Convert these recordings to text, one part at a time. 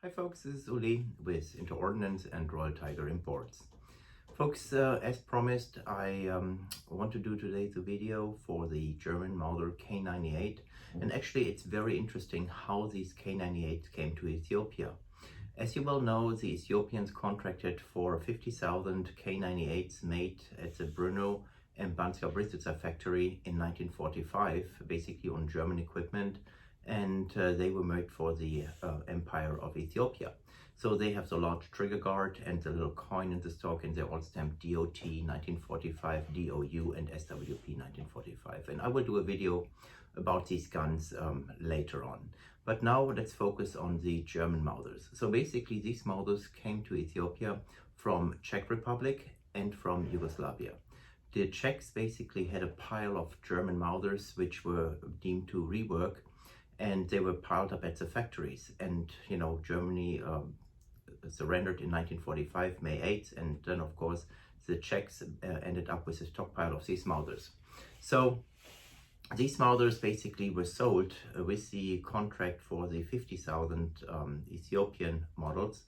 Hi folks, this is Uli with Inter Ordnance and Royal Tiger Imports. Folks, as promised, I want to do today the video for the German Mauser K98, and actually it's very interesting how these K98s came to Ethiopia. As you well know, the Ethiopians contracted for 50,000 K98s made at the Brno and Banska Bystrica factory in 1945, basically on German equipment, and they were made for the Empire of Ethiopia. So they have the large trigger guard and the little coin in the stock, and they're all stamped DOT 1945, DOU and SWP 1945. And I will do a video about these guns later on. But now let's focus on the German Mausers. So basically these Mausers came to Ethiopia from Czech Republic and from Yugoslavia. The Czechs basically had a pile of German Mausers which were deemed to rework, and they were piled up at the factories. And you know, Germany surrendered in 1945, May 8th, and then of course the Czechs ended up with a stockpile of these Mausers. So these Mausers basically were sold with the contract for the 50,000 Ethiopian models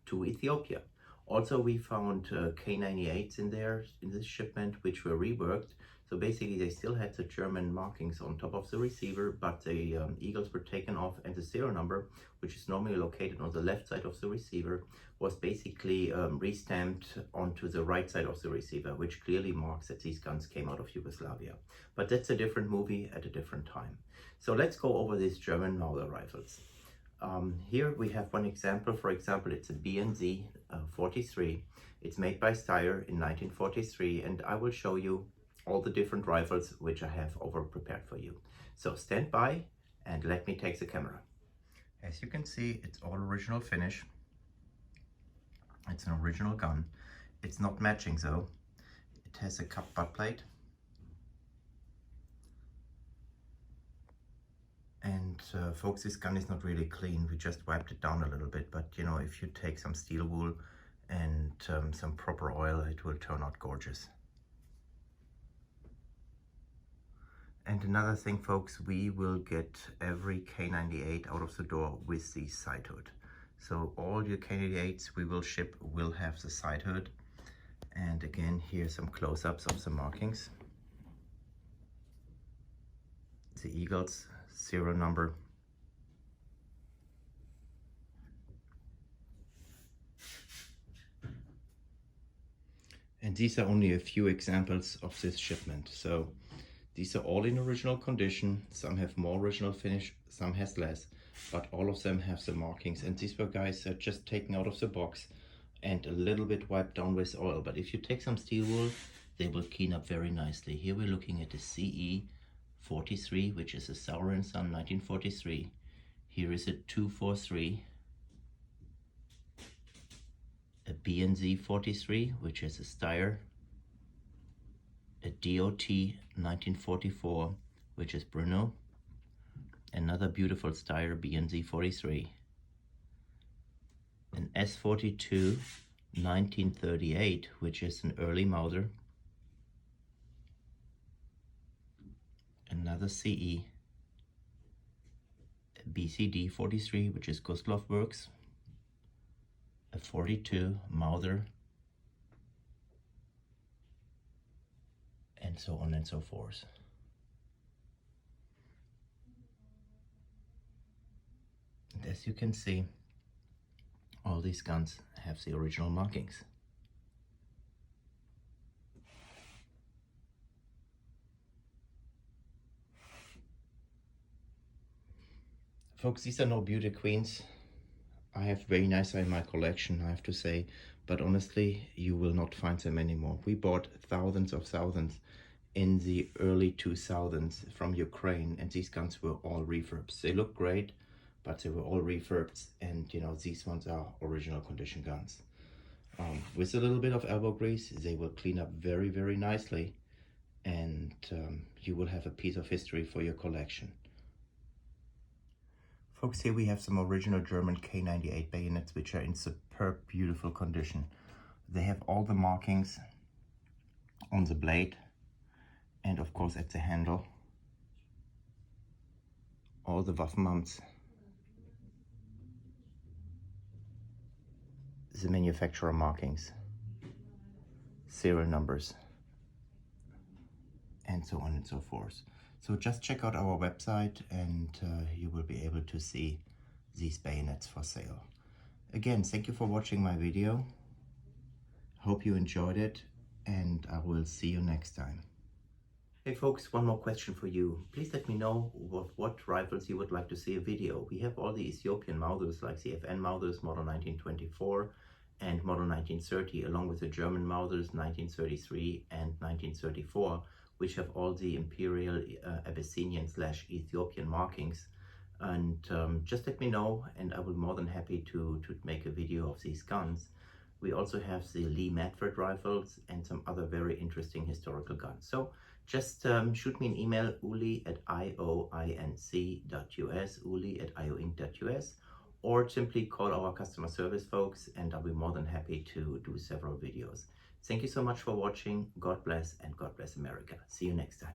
to Ethiopia. Also, we found K98s in there in this shipment, which were reworked. So basically they still had the German markings on top of the receiver, but the eagles were taken off, and the serial number, which is normally located on the left side of the receiver, was basically restamped onto the right side of the receiver, which clearly marks that these guns came out of Yugoslavia. But that's a different movie at a different time. So let's go over these German Mauser rifles. Here we have one example. For example, it's a BNZ 43. It's made by Steyr in 1943, and I will show you all the different rifles which I have over prepared for you. So stand by and let me take the camera. As you can see, it's all original finish. It's an original gun. It's not matching though. It has a cut butt plate. And folks, this gun is not really clean. We just wiped it down a little bit, but you know, if you take some steel wool and some proper oil, it will turn out gorgeous. And another thing, folks, we will get every K98 out of the door with the side hood. So all your K98s we will ship will have the side hood. And again, here's some close-ups of the markings. The Eagles serial number. And these are only a few examples of this shipment. So these are all in original condition. Some have more original finish, some has less, but all of them have the markings. And these were guys that just taken out of the box and a little bit wiped down with oil. But if you take some steel wool, they will clean up very nicely. Here we're looking at the CE 43, which is a Sauer & Son 1943. Here is a 243, a BNZ 43, which is a Steyr, a DOT 1944, which is Brno, another beautiful Steyr BNZ 43, an S42 1938, which is an early Mauser, another CE, a BCD 43, which is Gustloff Works, a 42 Mauser, and so on and so forth. And as you can see, all these guns have the original markings. Folks, these are no beauty queens. I have very nice in my collection, I have to say, but honestly, you will not find them anymore. We bought thousands of thousands in the early 2000s from Ukraine, and these guns were all refurbs. They look great, but they were all refurbs, and you know, these ones are original condition guns. With a little bit of elbow grease, they will clean up very, very nicely, and you will have a piece of history for your collection. Folks, here we have some original German K98 bayonets, which are in superb, beautiful condition. They have all the markings on the blade and of course at the handle. All the Waffenmounts. the manufacturer markings, serial numbers, and so on and so forth. So just check out our website and you will be able to see these bayonets for sale. Again, thank you for watching my video. Hope you enjoyed it, and I will see you next time. Hey folks, one more question for you. Please let me know what rifles you would like to see a video. We have all the Ethiopian Mausers like the FN Mausers model 1924 and model 1930, along with the German Mausers 1933 and 1934, which have all the imperial Abyssinian/Ethiopian markings. And just let me know, and I will be more than happy to make a video of these guns. We also have the Lee Medford rifles and some other very interesting historical guns. So just shoot me an email, uli@ioinc.us, uli@ioinc.us, or simply call our customer service folks and I'll be more than happy to do several videos. Thank you so much for watching. God bless, and God bless America. See you next time.